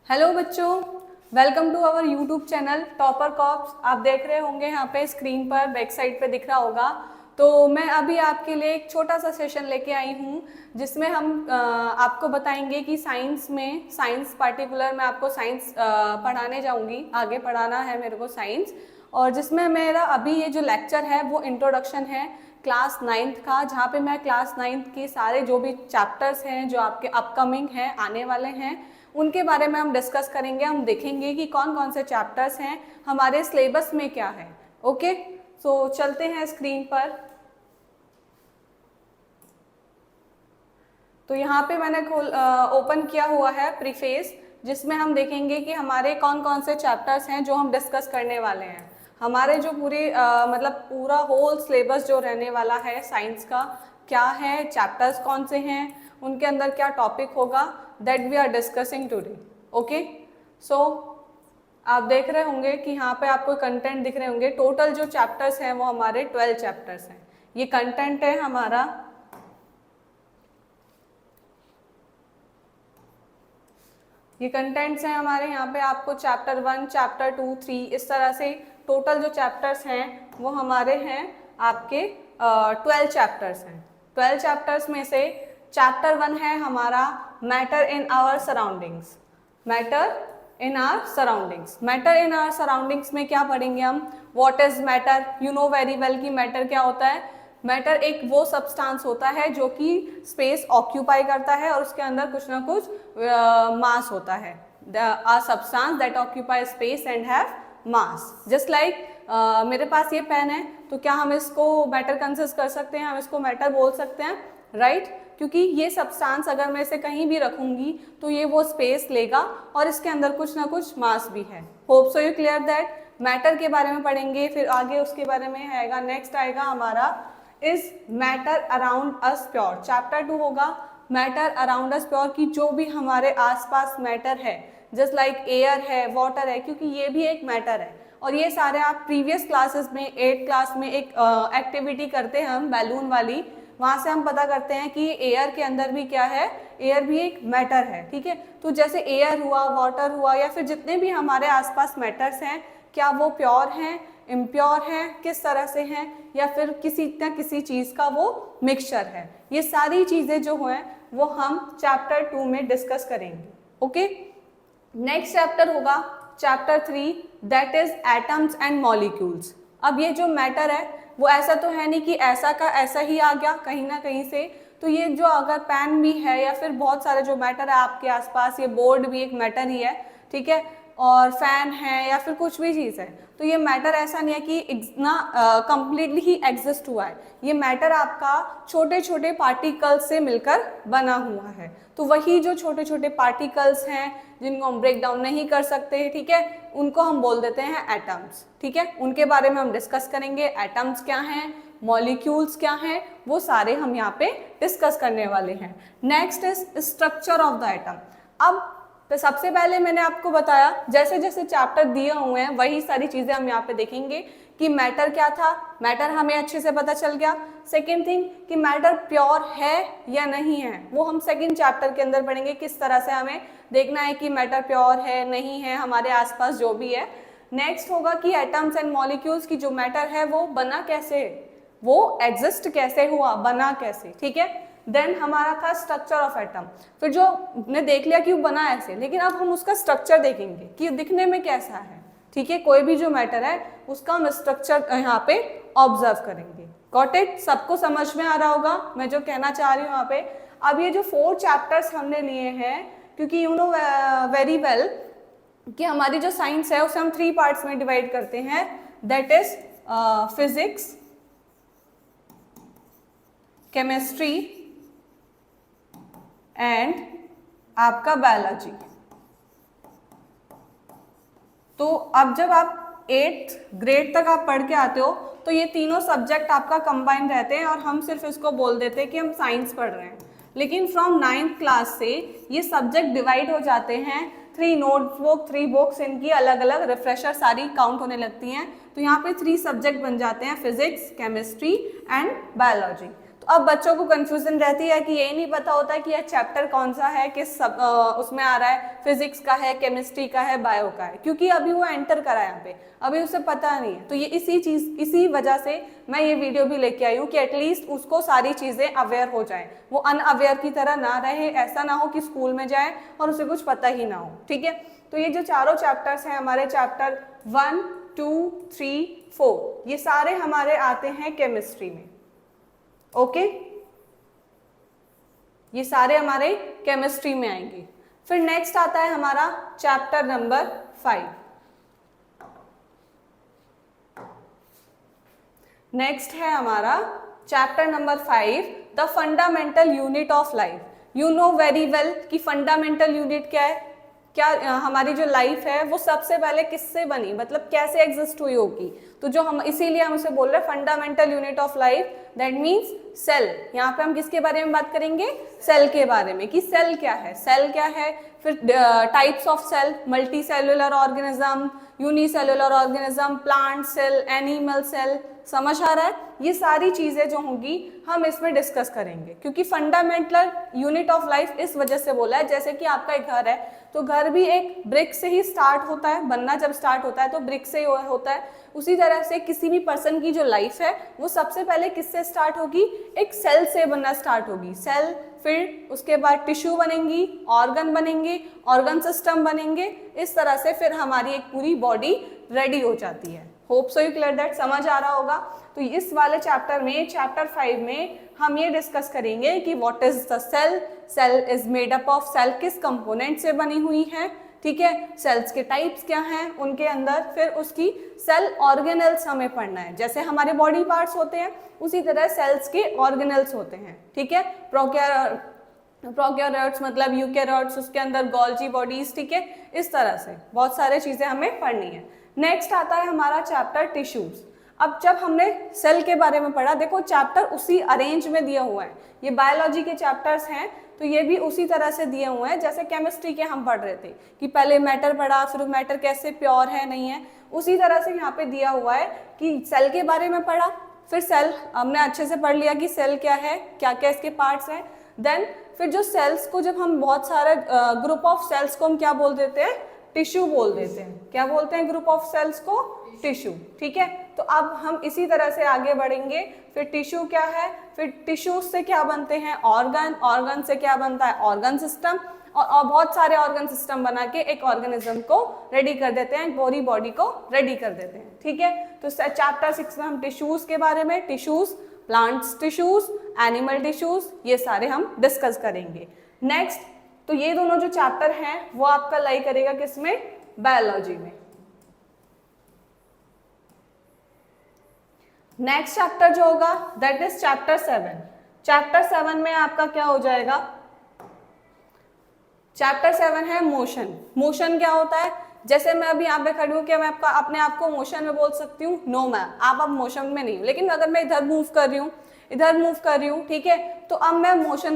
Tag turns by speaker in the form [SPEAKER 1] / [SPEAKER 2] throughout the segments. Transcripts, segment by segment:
[SPEAKER 1] Hello बच्चों, welcome to our YouTube channel Topper Cops. आप देख रहे होंगे यहाँ पे स्क्रीन पर बैक साइड पे दिख रहा होगा। तो मैं अभी आपके लिए एक छोटा सा सेशन लेके आई हूँ जिसमें हम आपको बताएंगे कि साइंस पार्टिकुलर मैं आपको साइंस पढ़ाने जाऊँगी, आगे पढ़ाना है मेरे को साइंस। और जिसमें मेरा अभी ये जो लेक्चर है वो इंट्रोडक्शन है क्लास 9th का, जहाँ पे मैं क्लास 9th के सारे जो भी चैप्टर्स हैं जो आपके अपकमिंग हैं, आने वाले हैं, उनके बारे में हम डिस्कस करेंगे। हम देखेंगे कि कौन कौन से चैप्टर्स हैं, हमारे सिलेबस में क्या है। ओके, सो चलते हैं स्क्रीन पर। तो यहाँ पे मैंने ओपन किया हुआ है प्रीफेस, जिसमें हम देखेंगे कि हमारे कौन कौन से चैप्टर्स हैं जो हम डिस्कस करने वाले हैं। हमारे जो मतलब पूरा होल सिलेबस जो रहने वाला है साइंस का, क्या है, चैप्टर्स कौन से हैं, उनके अंदर क्या टॉपिक होगा, that we are discussing today. Okay, so आप देख रहे होंगे कि यहाँ पे आपको कंटेंट दिख रहे होंगे। टोटल जो चैप्टर्स हैं वो हमारे 12 चैप्टर्स हैं। ये कंटेंट है हमारा। ये कंटेंट्स हैं हमारे। यहाँ पे आपको चैप्टर 1, चैप्टर 2, 3 इस तरह से टोटल जो चैप्टर्स हैं वो हमारे हैं आपके 12 चैप्टर्स हैं। 12 चैप्टर्स में से चैप्टर 1 है हमारा matter in our surroundings. Matter in our surroundings, matter in our surroundings में क्या पढ़ेंगे हम? What is matter? You know very well कि मैटर क्या होता है। मैटर एक वो सब्सटेंस होता है जो कि स्पेस ऑक्यूपाई करता है और उसके अंदर कुछ ना कुछ मास होता है। A substance that occupy space and have mass. Just like मेरे पास ये पेन है, तो क्या हम इसको मैटर कंसिस्ट कर सकते हैं? हम इसको मैटर बोल सकते हैं, राइट? क्योंकि ये सब्सटेंस अगर मैं इसे कहीं भी रखूंगी तो ये वो स्पेस लेगा और इसके अंदर कुछ ना कुछ मास भी है। Hope so you clear that. Matter के बारे में पढ़ेंगे, फिर आगे उसके बारे में आएगा, नेक्स्ट आएगा हमारा is matter around us pure. Chapter 2 होगा मैटर अराउंड अस प्योर, की जो भी हमारे आसपास मैटर है, जस्ट लाइक एयर है, वाटर है, क्योंकि ये भी एक मैटर है। और ये सारे आप प्रीवियस क्लासेस में 8th क्लास में एक एक्टिविटी करते हैं हम बैलून वाली, वहाँ से हम पता करते हैं कि एयर के अंदर भी क्या है, एयर भी एक मैटर है। ठीक है, तो जैसे एयर हुआ, वाटर हुआ, या फिर जितने भी हमारे आसपास मैटर्स हैं, क्या वो प्योर हैं, इम्प्योर हैं, किस तरह से हैं, या फिर किसी न किसी चीज़ का वो मिक्सचर है। ये सारी चीज़ें जो हैं वो हम चैप्टर 2 में डिस्कस करेंगे। ओके, नेक्स्ट चैप्टर होगा chapter 3, that is atoms and molecules. अब ये जो मैटर है वो ऐसा तो है नहीं कि ऐसा का ऐसा ही आ गया कहीं ना कहीं से। तो ये जो अगर पेन भी है या फिर बहुत सारे जो मैटर है आपके आसपास, ये बोर्ड भी एक मैटर ही है, ठीक है, और फैन है या फिर कुछ भी चीज़ है, तो ये मैटर ऐसा नहीं है कि इतना कंप्लीटली ही एग्जिस्ट हुआ है। ये मैटर आपका छोटे छोटे पार्टिकल्स से मिलकर बना हुआ है। तो वही जो छोटे छोटे पार्टिकल्स हैं जिनको हम ब्रेक डाउन नहीं कर सकते, ठीक है, उनको हम बोल देते हैं एटम्स। ठीक है, उनके बारे में हम डिस्कस करेंगे। एटम्स क्या हैं, मॉलिक्यूल्स क्या हैं, वो सारे हम यहाँ पे डिस्कस करने वाले हैं। Next is structure of the atom. अब तो सबसे पहले मैंने आपको बताया जैसे जैसे चैप्टर दिए हुए हैं वही सारी चीज़ें हम यहाँ पे देखेंगे कि मैटर क्या था, मैटर हमें अच्छे से पता चल गया। सेकेंड थिंग कि मैटर प्योर है या नहीं है, वो हम सेकेंड चैप्टर के अंदर पढ़ेंगे, किस तरह से हमें देखना है कि मैटर प्योर है नहीं है, हमारे आसपास जो भी है। नेक्स्ट होगा कि एटम्स एंड मॉलिक्यूल्स की जो मैटर है वो बना कैसे, वो एग्जिस्ट कैसे हुआ, बना कैसे। ठीक है, देन हमारा था स्ट्रक्चर ऑफ एटम। फिर जो ने देख लिया कि वो बना ऐसे, लेकिन अब हम उसका स्ट्रक्चर देखेंगे कि दिखने में कैसा है। ठीक है, कोई भी जो मैटर है उसका हम स्ट्रक्चर यहाँ पे ऑब्जर्व करेंगे। Got it? सबको समझ में आ रहा होगा मैं जो कहना चाह रही हूँ यहाँ पे। अब ये जो 4 चैप्टर्स हमने लिए हैं, क्योंकि यू नो वेरी वेल कि हमारी जो साइंस है उसे हम 3 पार्ट्स में डिवाइड करते हैं, that is physics, chemistry and आपका बायोलॉजी। तो अब जब आप 8th ग्रेड तक आप पढ़ के आते हो तो ये तीनों सब्जेक्ट आपका कंबाइन रहते हैं और हम सिर्फ इसको बोल देते हैं कि हम साइंस पढ़ रहे हैं। लेकिन फ्रॉम 9th क्लास से ये सब्जेक्ट डिवाइड हो जाते हैं, 3 नोटबुक, 3 बुक्स, इनकी अलग अलग रिफ्रेशर सारी काउंट होने लगती हैं। तो यहाँ पे 3 सब्जेक्ट बन जाते हैं, फिजिक्स, केमिस्ट्री एंड बायोलॉजी। तो अब बच्चों को कंफ्यूजन रहती है कि यही नहीं पता होता है कि यह चैप्टर कौन सा है, किस उसमें आ रहा है, फिजिक्स का है, केमिस्ट्री का है, बायो का है, क्योंकि अभी वो एंटर करा है यहाँ पे, अभी उसे पता नहीं है। तो ये इसी वजह से मैं ये वीडियो भी लेके आई हूँ कि एटलीस्ट उसको सारी चीज़ें अवेयर हो जाए, वो अनअवेयर की तरह ना रहे, ऐसा ना हो कि स्कूल में जाए और उसे कुछ पता ही ना हो। ठीक है, तो ये जो चारों चैप्टर्स हैं हमारे, चैप्टर 1, 2, 3, 4, ये सारे हमारे आते हैं केमिस्ट्री में। ओके, ये सारे हमारे केमिस्ट्री में आएंगे। फिर नेक्स्ट आता है हमारा चैप्टर नंबर 5। नेक्स्ट है हमारा chapter number 5, the fundamental unit of life. You know very well कि फंडामेंटल यूनिट क्या है, क्या हमारी जो लाइफ है वो सबसे पहले किससे बनी, मतलब कैसे एग्जिस्ट हुई होगी। तो जो हम इसीलिए हम उसे बोल रहे हैं fundamental unit of life, that means cell. यहाँ पे हम किसके बारे में बात करेंगे, सेल के बारे में, कि सेल क्या है, सेल क्या है। फिर types of cell, multicellular organism, unicellular organism, plant cell, animal cell, समझ आ रहा है। ये सारी चीजें जो होंगी हम इसमें डिस्कस करेंगे, क्योंकि फंडामेंटल यूनिट ऑफ लाइफ इस वजह से बोला है, जैसे कि आपका एक घर है, तो घर भी एक ब्रिक से ही स्टार्ट होता है, बनना जब स्टार्ट होता है तो ब्रिक से होता है। उसी तरह से किसी भी पर्सन की जो लाइफ है वो सबसे पहले किससे स्टार्ट होगी, एक सेल से बनना स्टार्ट होगी। सेल, फिर उसके बाद टिश्यू बनेंगी, ऑर्गन बनेंगे, ऑर्गन सिस्टम बनेंगे, इस तरह से फिर हमारी एक पूरी बॉडी रेडी हो जाती है। Hope so you clear that, समझ आ रहा होगा। तो इस वाले चैप्टर में, चैप्टर 5 में हम ये डिस्कस करेंगे कि what is the cell, cell is made up of, cell किस कंपोनेंट से बनी हुई है, ठीक है, सेल्स के टाइप्स क्या हैं उनके अंदर, फिर उसकी सेल ऑर्गेनल्स हमें पढ़ना है। जैसे हमारे बॉडी पार्ट्स होते हैं उसी तरह सेल्स के ऑर्गेनल्स होते हैं, ठीक है। प्रोकैरियोट्स मतलब यूकैरियोट्स, उसके अंदर गोल्जी बॉडीज, ठीक है, इस तरह से बहुत सारे चीजें हमें पढ़नी है। नेक्स्ट आता है हमारा चैप्टर टिश्यूज। अब जब हमने सेल के बारे में पढ़ा, देखो चैप्टर उसी अरेंज में दिया हुआ है, ये बायोलॉजी के चैप्टर्स हैं तो ये भी उसी तरह से दिए हुए हैं जैसे केमिस्ट्री के हम पढ़ रहे थे कि पहले मैटर पढ़ा, फिर मैटर कैसे प्योर है नहीं है, उसी तरह से यहाँ पे दिया हुआ है कि सेल के बारे में पढ़ा, फिर सेल हमने अच्छे से पढ़ लिया कि सेल क्या है, क्या क्या इसके पार्ट्स हैं। देन फिर जो सेल्स को, जब हम बहुत सारे ग्रुप ऑफ सेल्स को हम क्या बोल देते हैं, टिश्यू बोल देते हैं। क्या बोलते हैं ग्रुप ऑफ सेल्स को, टिश्यू, ठीक है। तो अब हम इसी तरह से आगे बढ़ेंगे। फिर टिश्यू क्या है, फिर टिश्यू से क्या बनते हैं, ऑर्गन, ऑर्गन से क्या बनता है, ऑर्गन सिस्टम, और बहुत सारे ऑर्गन सिस्टम बना के एक ऑर्गेनिज्म को रेडी कर देते हैं, पूरी बॉडी को रेडी कर देते हैं, ठीक है। तो चैप्टर 6 में हम टिश्यूज के बारे में, tissues, plants tissues, animal tissues, ये सारे हम डिस्कस करेंगे। नेक्स्ट, तो ये दोनों जो चैप्टर हैं वो आपका लाई करेगा किसमें, बायोलॉजी में। नेक्स्ट चैप्टर जो होगा दैट इज चैप्टर 7। चैप्टर 7 में आपका क्या हो जाएगा, चैप्टर 7 है मोशन। मोशन क्या होता है, जैसे मैं अभी यहाँ पे खड़ी हूँ, क्या मैं आपका अपने आप को मोशन में बोल सकती हूँ, नो मैम, आप अब मोशन में नहीं हो। लेकिन अगर मैं इधर मूव कर रही हूँ, इधर मूव कर रही हूँ, ठीक है, तो अब मैं मोशन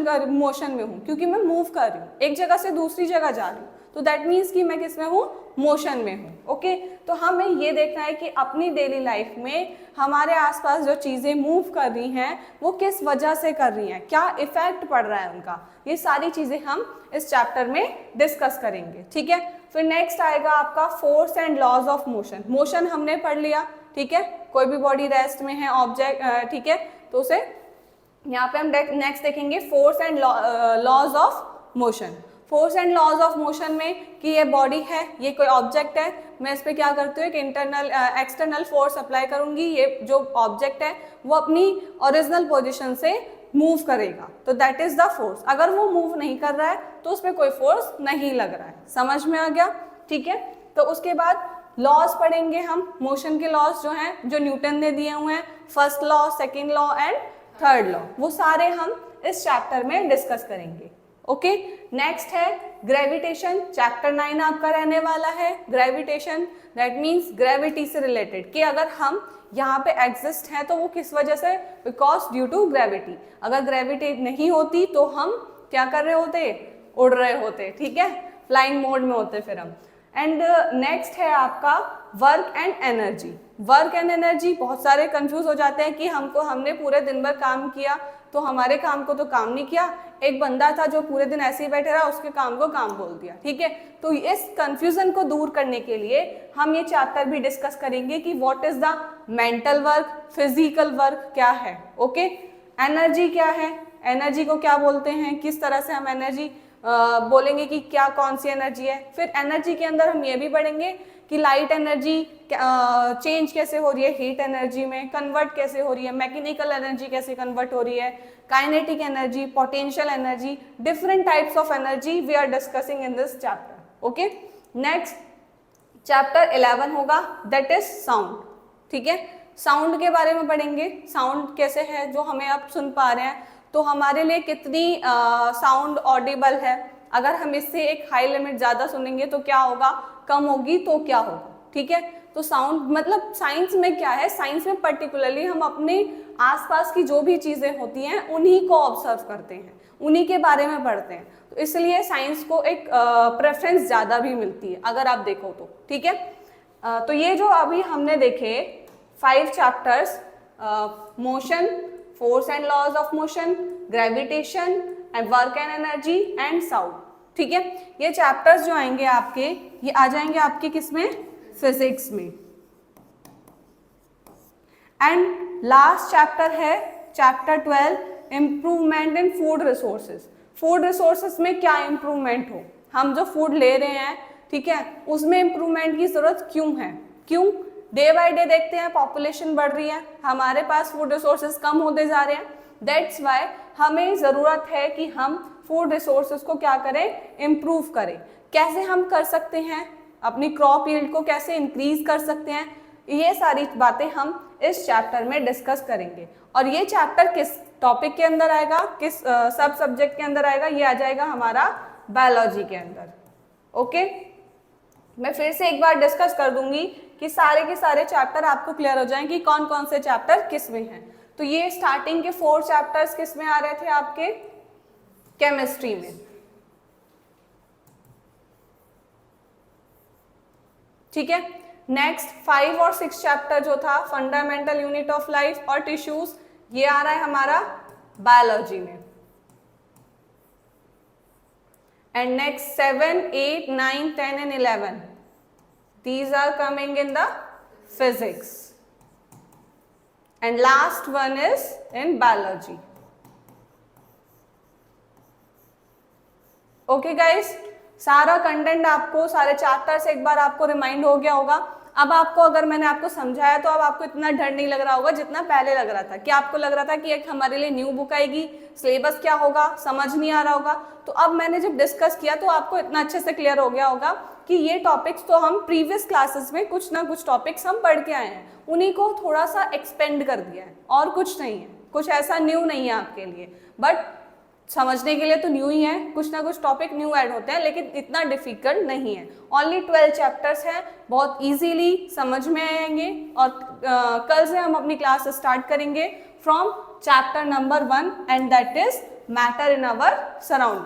[SPEAKER 1] में हूँ, क्योंकि मैं मूव कर रही हूँ, एक जगह से दूसरी जगह जा रही हूँ, तो दैट मीन्स कि मैं किस में हूँ, मोशन में हूँ। ओके, तो हमें ये देखना है कि अपनी डेली लाइफ में हमारे आसपास जो चीज़ें मूव कर रही हैं वो किस वजह से कर रही हैं, क्या इफेक्ट पड़ रहा है उनका, ये सारी चीज़ें हम इस चैप्टर में डिस्कस करेंगे, ठीक है। फिर नेक्स्ट आएगा आपका force and laws of motion. Motion हमने पढ़ लिया, ठीक है, कोई भी बॉडी रेस्ट में है, ऑब्जेक्ट, ठीक है, तो उसे यहाँ पे हम नेक्स्ट देखेंगे force and laws of motion. Force and laws of motion में कि ये बॉडी है, ये कोई ऑब्जेक्ट है, मैं इस पर क्या करती हूँ, एक इंटरनल एक्सटर्नल फोर्स अप्लाई करूंगी, ये जो ऑब्जेक्ट है वो अपनी ओरिजिनल पोजीशन से मूव करेगा, तो दैट इज द फोर्स। अगर वो मूव नहीं कर रहा है तो उस पर कोई फोर्स नहीं लग रहा है, समझ में आ गया, ठीक है। तो उसके बाद लॉज पढ़ेंगे हम, मोशन के लॉज जो हैं, जो न्यूटन ने दिए हुए हैं, first law, second law and third law, वो सारे हम इस चैप्टर में डिस्कस करेंगे। ओके, नेक्स्ट है ग्रेविटेशन। चैप्टर 9 आपका रहने वाला है ग्रेविटेशन, दैट मीन्स ग्रेविटी से रिलेटेड, कि अगर हम यहाँ पे एग्जिस्ट हैं तो वो किस वजह से, बिकॉज ड्यू टू ग्रेविटी। अगर ग्रेविटी नहीं होती तो हम क्या कर रहे होते, उड़ रहे होते, ठीक है, फ्लाइंग मोड में होते फिर हम। एंड नेक्स्ट है आपका work and energy. Work and energy, बहुत सारे कंफ्यूज हो जाते हैं कि हमने पूरे दिन भर काम किया तो हमारे काम को तो काम नहीं किया, एक बंदा था जो पूरे दिन ऐसे ही बैठे रहा, उसके काम को काम बोल दिया। ठीक है, तो इस कंफ्यूजन को दूर करने के लिए हम ये चैप्टर भी डिस्कस करेंगे कि what is the mental work, physical work क्या है, ओके, एनर्जी क्या है, एनर्जी को क्या बोलते हैं, किस तरह से हम एनर्जी बोलेंगे कि क्या कौन सी एनर्जी है। फिर एनर्जी के अंदर हम ये भी पढ़ेंगे कि लाइट एनर्जी चेंज कैसे हो रही है हीट एनर्जी में, कन्वर्ट कैसे हो रही है, मैकेनिकल एनर्जी कैसे कन्वर्ट हो रही है, kinetic energy, potential energy, different types of energy we are discussing in this chapter. Okay, next chapter 11 होगा, दैट इज साउंड। ठीक है, साउंड के बारे में पढ़ेंगे, साउंड कैसे है जो हमें अब सुन पा रहे हैं, तो हमारे लिए कितनी साउंड ऑडिबल है, अगर हम इससे एक हाई लिमिट ज़्यादा सुनेंगे तो क्या होगा, कम होगी तो क्या होगा। ठीक है, तो साउंड मतलब साइंस में क्या है, साइंस में पर्टिकुलरली हम अपने आसपास की जो भी चीज़ें होती हैं उन्हीं को ऑब्जर्व करते हैं, उन्हीं के बारे में पढ़ते हैं, तो इसलिए साइंस को एक प्रेफरेंस ज़्यादा भी मिलती है अगर आप देखो तो। ठीक है, तो ये जो अभी हमने देखे 5 chapters, motion, force and laws of motion, gravitation and work and energy and sound. ठीक है, ये चैप्टर्स जो आएंगे आपके, ये आ जाएंगे आपके किसमें, फिजिक्स में। एंड लास्ट चैप्टर है chapter 12, improvement in food resources. Food resources में क्या इम्प्रूवमेंट हो, हम जो फूड ले रहे हैं, ठीक है, उसमें इम्प्रूवमेंट की जरूरत क्यों है, क्यों डे बाय डे देखते हैं पॉपुलेशन बढ़ रही है, हमारे पास फूड रिसोर्सेज कम होते जा रहे हैं, दैट्स वाई हमें ज़रूरत है कि हम फूड रिसोर्सेज को क्या करें, इम्प्रूव करें। कैसे हम कर सकते हैं, अपनी क्रॉप यील्ड को कैसे इंक्रीज कर सकते हैं, ये सारी बातें हम इस चैप्टर में डिस्कस करेंगे। और ये चैप्टर किस टॉपिक के अंदर आएगा, किस सब सब्जेक्ट के अंदर आएगा, ये आ जाएगा हमारा बायोलॉजी के अंदर। ओके, मैं फिर से एक बार डिस्कस कर दूंगी कि सारे के सारे चैप्टर आपको क्लियर हो जाएं कि कौन कौन से चैप्टर किस में हैं। तो ये स्टार्टिंग के 4 चैप्टर्स किस में आ रहे थे आपके, केमिस्ट्री में। ठीक है, नेक्स्ट 5 और 6 चैप्टर जो था, फंडामेंटल यूनिट ऑफ लाइफ और टिश्यूज, ये आ रहा है हमारा बायोलॉजी में। And next 7, 8, 9, 10 and 11. These are coming in the physics. And last one is in biology. Okay guys, सारा कंटेंट आपको, सारे चैप्टर्स एक बार आपको रिमाइंड हो गया होगा। अब आपको, अगर मैंने आपको समझाया तो अब आपको इतना डर नहीं लग रहा होगा जितना पहले लग रहा था, कि आपको लग रहा था कि एक हमारे लिए न्यू बुक आएगी, सिलेबस क्या होगा समझ नहीं आ रहा होगा। तो अब मैंने जब डिस्कस किया तो आपको इतना अच्छे से क्लियर हो गया होगा कि ये टॉपिक्स तो हम प्रीवियस क्लासेस में कुछ ना कुछ टॉपिक्स हम पढ़ के आए हैं, उन्हीं को थोड़ा सा एक्सपेंड कर दिया है, और कुछ नहीं है, कुछ ऐसा न्यू नहीं है आपके लिए। बट समझने के लिए तो न्यू ही है, कुछ ना कुछ टॉपिक न्यू ऐड होते हैं, लेकिन इतना डिफिकल्ट नहीं है। ओनली 12 चैप्टर्स हैं, बहुत इजीली समझ में आएंगे। और कल से हम अपनी क्लास स्टार्ट करेंगे from chapter number 1 and that is matter in our surrounding.